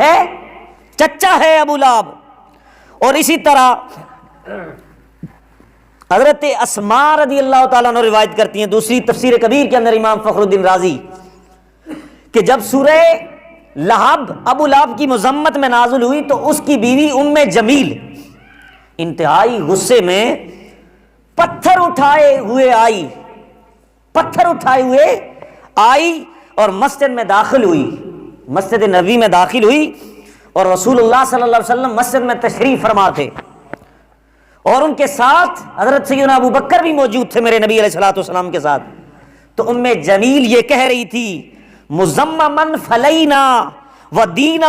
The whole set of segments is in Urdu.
ہے، چچا ہے ابو لہب۔ اور اسی طرح حضرت اسماء رضی اللہ تعالیٰ عنہ روایت کرتی ہیں دوسری تفسیر کبیر کے اندر امام فخر الدین رازی، کہ جب سورہ لہب ابو لہب کی مذمت میں نازل ہوئی تو اس کی بیوی ام جمیل انتہائی غصے میں پتھر اٹھائے ہوئے آئی اور مسجد میں داخل ہوئی، مسجد نبوی میں داخل ہوئی، اور رسول اللہ صلی اللہ علیہ وسلم مسجد میں تشریف فرما تھے، اور ان کے ساتھ حضرت سیدنا ابو بکر بھی موجود تھے میرے نبی علیہ الصلوۃ والسلام کے ساتھ۔ تو ام جمیل یہ کہہ رہی تھی مزممن فلینا ودینہ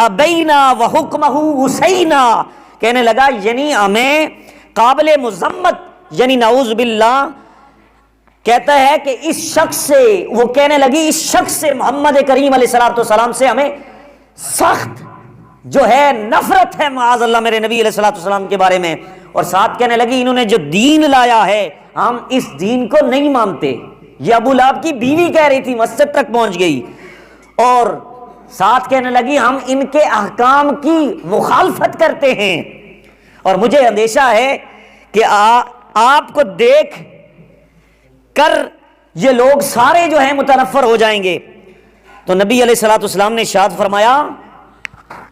ابینا وحکمہ وسینا، کہنے لگا یعنی ہمیں قابل مذمت، یعنی نعوذ باللہ کہتا ہے کہ اس شخص سے، وہ کہنے لگی اس شخص سے محمد کریم علیہ الصلوۃ والسلام سے ہمیں سخت جو ہے نفرت ہے معاذ اللہ میرے نبی علیہ الصلوۃ والسلام کے بارے میں، اور ساتھ کہنے لگی انہوں نے جو دین لایا ہے ہم اس دین کو نہیں مانتے۔ یہ ابو لہب کی بیوی کہہ رہی تھی، مسجد تک پہنچ گئی، اور ساتھ کہنے لگی ہم ان کے احکام کی مخالفت کرتے ہیں، اور مجھے اندیشہ ہے کہ آپ کو دیکھ کر یہ لوگ سارے جو ہیں متنفر ہو جائیں گے۔ تو نبی علیہ الصلوۃ والسلام نے ارشاد فرمایا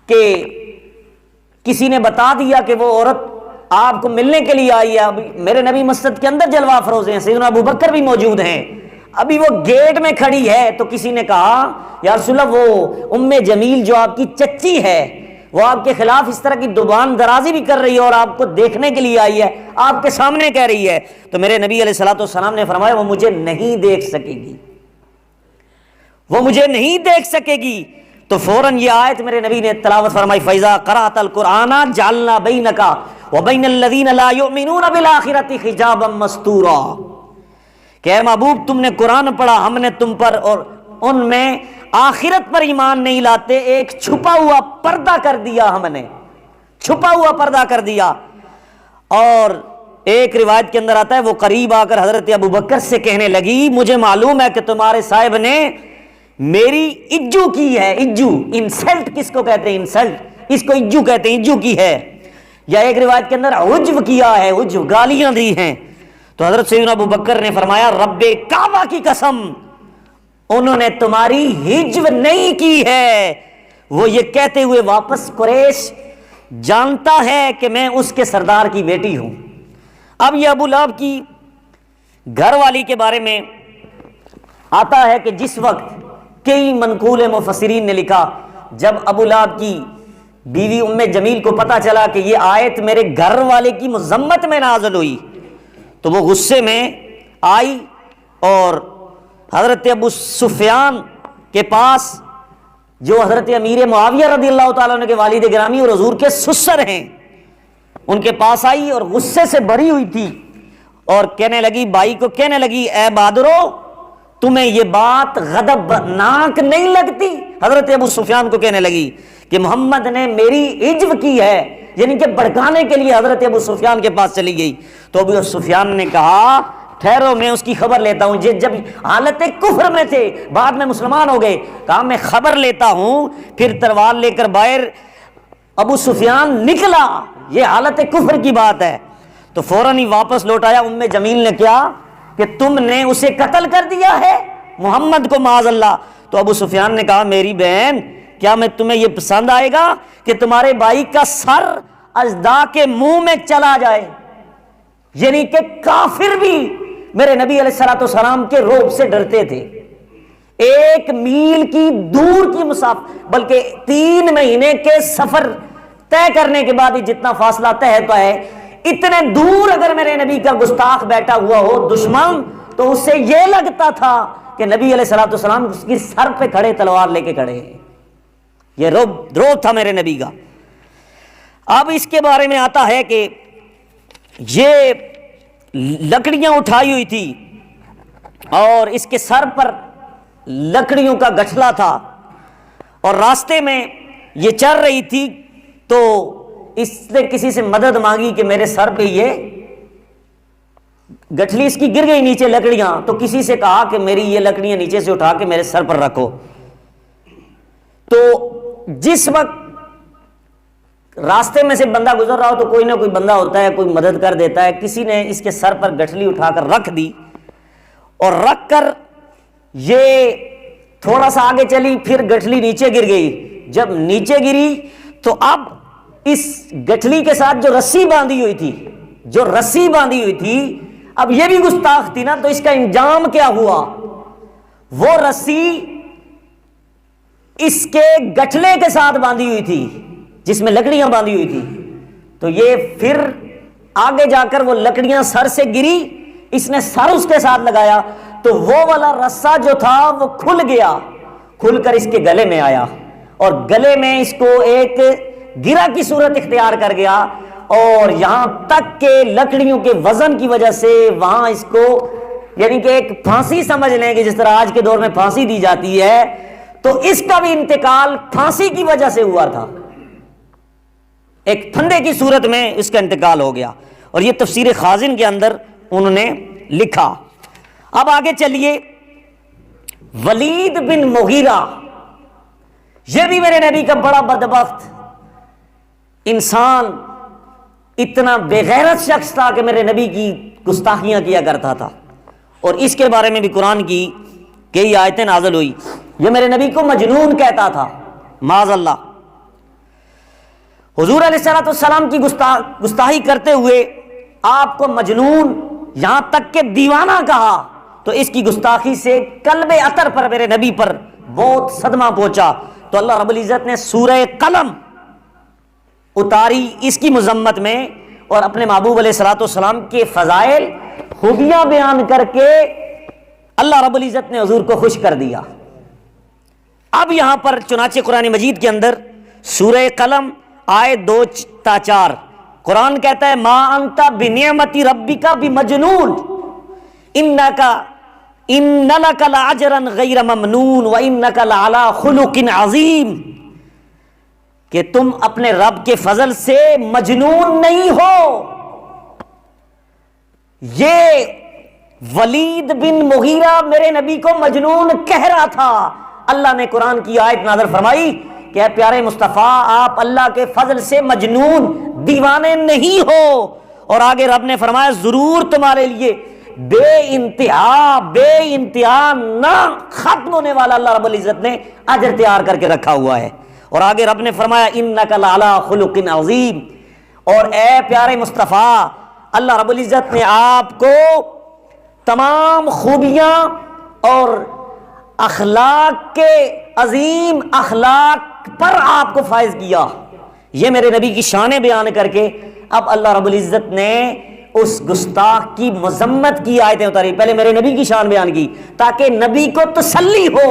کہ کسی نے بتا دیا کہ وہ عورت آپ کو ملنے کے لیے آئی ہے، ابھی میرے نبی مسجد کے اندر جلوہ افروز ہیں، سیدنا ابو بکر بھی موجود ہیں، ابھی وہ گیٹ میں کھڑی ہے، تو کسی نے کہا یا رسول اللہ وہ ام جمیل جو آپ کی چچی ہے وہ آپ کے خلاف اس طرح کی زبان درازی بھی کر رہی ہے اور آپ کو دیکھنے کے لیے آئی ہے، آپ کے سامنے کہہ رہی ہے۔ تو میرے نبی علیہ الصلوۃ والسلام نے فرمایا وہ مجھے نہیں دیکھ سکے گی، وہ مجھے نہیں دیکھ سکے گی۔ تو فوراً یہ آیت میرے نبی نے تلاوت فرمائی فَإِذَا قَرَأْتَ الْقُرْآنَ جَعَلْنَا بَيْنَكَ وَبَيْنَ الَّذِينَ لَا يُؤْمِنُونَ بِالْآخِرَةِ حِجَابًا مَسْتُورًا، کہ اے محبوب تم نے قرآن پڑھا، ہم نے تم پر اور ان میں آخرت پر ایمان نہیں لاتے ایک چھپا ہوا پردہ کر دیا، ہم نے چھپا ہوا پردہ کر دیا۔ اور ایک روایت کے اندر آتا ہے وہ قریب آ کر حضرت ابو بکر سے کہنے لگی مجھے معلوم ہے کہ تمہارے صاحب نے میری اجو کی ہے، اجو انسلٹ کس کو کہتے ہیں، انسلٹ اس کو اجو کہتے ہیں، اجو کی ہے، یا ایک روایت کے اندر عجب کیا ہے، عجب گالیاں دی ہیں۔ تو حضرت سیدنا ابو بکر نے فرمایا رب کعبہ کی قسم انہوں نے تمہاری ہجو نہیں کی ہے۔ وہ یہ کہتے ہوئے واپس قریش جانتا ہے کہ میں اس کے سردار کی بیٹی ہوں۔ اب یہ ابو لہب کی گھر والی کے بارے میں آتا ہے کہ جس وقت کئی منقول مفسرین نے لکھا جب ابو لہب کی بیوی ام جمیل کو پتا چلا کہ یہ آیت میرے گھر والے کی مذمت میں نازل ہوئی تو وہ غصے میں آئی اور حضرت ابو سفیان کے پاس جو حضرت امیر معاویہ رضی اللہ تعالیٰ عنہ کے والد گرامی اور حضور کے سسر ہیں ان کے پاس آئی اور غصے سے بھری ہوئی تھی اور کہنے لگی بھائی کو کہنے لگی اے بہادرو تمہیں یہ بات غضبناک نہیں لگتی؟ حضرت ابو سفیان کو کہنے لگی کہ محمد نے میری عجب کی ہے، یعنی کہ بھڑکانے کے لیے حضرت ابو سفیان کے پاس چلی گئی۔ تو ابو سفیان نے کہا ٹھہرو میں اس کی خبر لیتا ہوں، جب حالت کفر میں تھے بعد میں مسلمان ہو گئے، کہا میں خبر لیتا ہوں۔ پھر تلوار لے کر باہر ابو سفیان نکلا، یہ حالت کفر کی بات ہے، تو فوراً ہی واپس لوٹ آیا۔ ام جمیل نے کیا کہ تم نے اسے قتل کر دیا ہے محمد کو معاذ اللہ۔ تو ابو سفیان نے کہا میری بہن کیا میں تمہیں یہ پسند آئے گا کہ تمہارے بھائی کا سر اژدھا کے منہ میں چلا جائے؟ یعنی کہ کافر بھی میرے نبی علیہ الصلوۃ والسلام کے رعب سے ڈرتے تھے۔ 1 میل کی دور کی مسافت بلکہ 3 مہینے کے سفر طے کرنے کے بعد ہی جتنا فاصلہ طے ہوتا ہے اتنے دور اگر میرے نبی کا گستاخ بیٹھا ہوا ہو دشمن تو اس سے یہ لگتا تھا کہ نبی علیہ الصلوۃ والسلام اس کی سر پہ کھڑے تلوار لے کے کھڑے ہیں۔ یہ روب تھا میرے نبی کا۔ اب اس کے بارے میں آتا ہے کہ یہ لکڑیاں اٹھائی ہوئی تھی اور اس کے سر پر لکڑیوں کا گٹھلا تھا اور راستے میں یہ چل رہی تھی تو اس نے کسی سے مدد مانگی کہ میرے سر پہ یہ گٹھلی اس کی گر گئی نیچے لکڑیاں، تو کسی سے کہا کہ میری یہ لکڑیاں نیچے سے اٹھا کے میرے سر پر رکھو۔ تو جس وقت راستے میں سے بندہ گزر رہا ہو تو کوئی نہ کوئی بندہ ہوتا ہے، کوئی مدد کر دیتا ہے. کسی نے اس کے سر پر گٹھلی اٹھا کر رکھ دی اور رکھ کر یہ تھوڑا سا آگے چلی، پھر گٹھلی نیچے گر گئی. جب نیچے گری تو اب اس گٹھلی کے ساتھ جو رسی باندھی ہوئی تھی اب یہ بھی گستاخ تھی نا، تو اس کا انجام کیا ہوا؟ وہ رسی اس کے گٹھلے کے ساتھ باندھی ہوئی تھی جس میں لکڑیاں باندھی ہوئی تھی، تو یہ پھر آگے جا کر وہ لکڑیاں سر سے گری، اس نے سر اس کے ساتھ لگایا تو وہ والا رسہ جو تھا وہ کھل گیا، کھل کر اس کے گلے میں آیا اور گلے میں اس کو ایک گرا کی صورت اختیار کر گیا، اور یہاں تک کہ لکڑیوں کے وزن کی وجہ سے وہاں اس کو، یعنی کہ ایک پھانسی سمجھ لیں کہ جس طرح آج کے دور میں پھانسی دی جاتی ہے، تو اس کا بھی انتقال پھانسی کی وجہ سے ہوا تھا، ایک پھندے کی صورت میں اس کا انتقال ہو گیا. اور یہ تفسیر خازن کے اندر انہوں نے لکھا. اب آگے چلیے، ولید بن مغیرہ، یہ بھی میرے نبی کا بڑا بدبخت انسان، اتنا بے غیرت شخص تھا کہ میرے نبی کی گستاخیاں کیا کرتا تھا، اور اس کے بارے میں بھی قرآن کی کئی آیتیں نازل ہوئی. یہ میرے نبی کو مجنون کہتا تھا، معاذ اللہ. حضور علیہ السلام کی گستاخی کرتے ہوئے آپ کو مجنون، یہاں تک کہ دیوانہ کہا، تو اس کی گستاخی سے قلب اطہر پر، میرے نبی پر بہت صدمہ پہنچا. تو اللہ رب العزت نے سورہ قلم اتاری اس کی مذمت میں، اور اپنے محبوب علیہ السلام کے فضائل، خوبیاں بیان کر کے اللہ رب العزت نے حضور کو خوش کر دیا. اب یہاں پر چنانچہ قرآن مجید کے اندر سورہ قلم آیت 2 تا 4 قرآن کہتا ہے، ما انت بنعمت ربک بمجنون ان لک لاجرا غیر ممنون وانک لعلی خلق عظیم، کہ تم اپنے رب کے فضل سے مجنون نہیں ہو. یہ ولید بن مغیرہ میرے نبی کو مجنون کہہ رہا تھا. اللہ نے قرآن کی آیت نازل فرمائی کہ اے پیارے مصطفیٰ، آپ اللہ کے فضل سے مجنون، دیوانے نہیں ہو. اور آگے رب نے فرمایا، ضرور تمہارے لیے بے انتہا نہ ختم ہونے والا اللہ رب العزت نے اجر تیار کر کے رکھا ہوا ہے. اور آگے رب نے فرمایا، انک لعلی خلق عظیم، اور اے پیارے مصطفیٰ، اللہ رب العزت نے آپ کو تمام خوبیاں اور اخلاق کے عظیم اخلاق پر آپ کو فائز کیا. یہ میرے نبی کی شان بیان کر کے اب اللہ رب العزت نے اس گستاخ کی مذمت کی آیتیں اتاری. پہلے میرے نبی کی شان بیان کی تاکہ نبی کو تسلی ہو.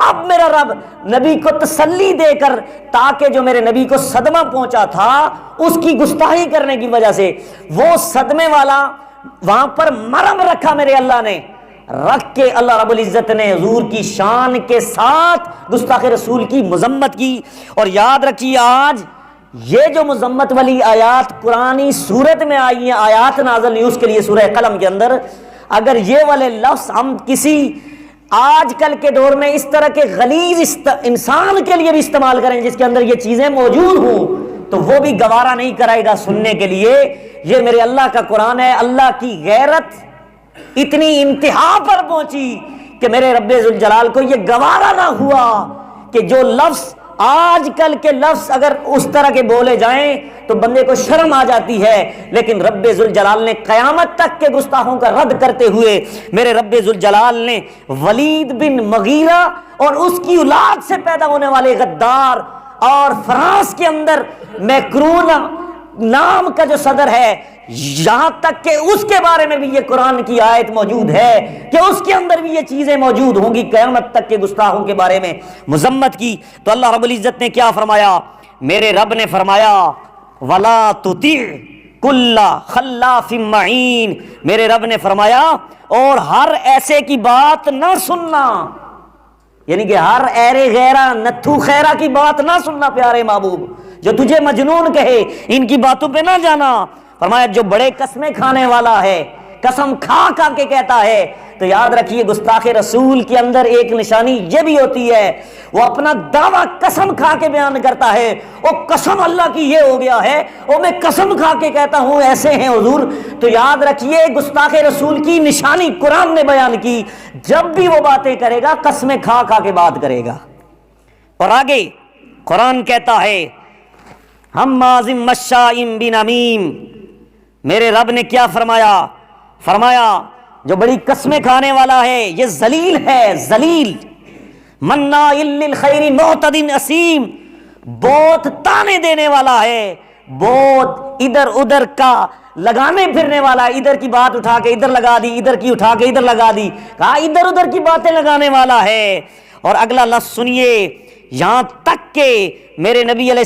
اب میرا رب نبی کو تسلی دے کر، تاکہ جو میرے نبی کو صدمہ پہنچا تھا اس کی گستاخی کرنے کی وجہ سے، وہ صدمے والا وہاں پر مرم رکھا میرے اللہ نے، رکھ کے اللہ رب العزت نے حضور کی شان کے ساتھ گستاخ رسول کی مذمت کی. اور یاد رکھیے، آج یہ جو مذمت والی آیات قرآنی صورت میں آئی ہیں، آیات نازل ہوئی اس کے لیے سورہ قلم کے اندر، اگر یہ والے لفظ ہم کسی آج کل کے دور میں اس طرح کے غلیظ انسان کے لیے بھی استعمال کریں جس کے اندر یہ چیزیں موجود ہوں، تو وہ بھی گوارا نہیں کرائے گا سننے کے لیے. یہ میرے اللہ کا قرآن ہے. اللہ کی غیرت اتنی انتہا پر پہنچی کہ میرے رب ذوالجلال کو یہ گوارا نہ ہوا کہ جو لفظ آج کل کے لفظ اگر اس طرح کے بولے جائیں تو بندے کو شرم آ جاتی ہے، لیکن رب ذوالجلال نے قیامت تک کے گستاخوں کا رد کرتے ہوئے میرے رب ذوالجلال نے ولید بن مغیرہ اور اس کی اولاد سے پیدا ہونے والے غدار، اور فرانس کے اندر میکرون نام کا جو صدر ہے، یہاں تک کہ اس کے بارے میں بھی یہ قرآن کی آیت موجود ہے کہ اس کے اندر بھی یہ چیزیں موجود ہوں گی. قیامت تک کے گستاخوں کے بارے میں مذمت کی. تو اللہ رب العزت نے کیا فرمایا؟ میرے رب نے فرمایا، وَلَا تُطِعْ كُلَّ خَلَّافٍ مَّهِينٍ، میرے رب نے فرمایا اور ہر ایسے کی بات نہ سننا، یعنی کہ ہر ایرے غیرہ نتھو خیرہ کی بات نہ سننا پیارے محبوب، جو تجھے مجنون کہے ان کی باتوں پہ نہ جانا. فرمایا جو بڑے قسمیں کھانے والا ہے، قسم کھا کھا کے کہتا ہے، تو یاد رکھیے گستاخ رسول کے اندر ایک نشانی یہ بھی ہوتی ہے، وہ اپنا دعویٰ قسم کھا کے بیان کرتا ہے، وہ قسم اللہ کی یہ ہو گیا ہے، وہ میں قسم کھا کے کہتا ہوں ایسے ہیں حضور۔ تو یاد رکھیے گستاخ رسول کی نشانی قرآن نے بیان کی، جب بھی وہ باتیں کرے گا قسمیں کھا کھا کے بات کرے گا۔ اور آگے قرآن کہتا ہے ہمازٍ مشاء بنمیم، میرے رب نے کیا فرمایا جو بڑی قسمیں کھانے والا ہے، یہ ذلیل ہے، ذلیل، مناع للخیر معتد اثیم، بہت تانے دینے والا ہے، بہت ادھر ادھر کا لگانے پھرنے والا ہے، ادھر کی بات اٹھا کے ادھر لگا دی، ادھر کی اٹھا کے ادھر لگا دی، کہا ادھر ادھر کی باتیں لگانے والا ہے۔ اور اگلا لفظ سنیے، یہاں تک کہ میرے نبی علیہ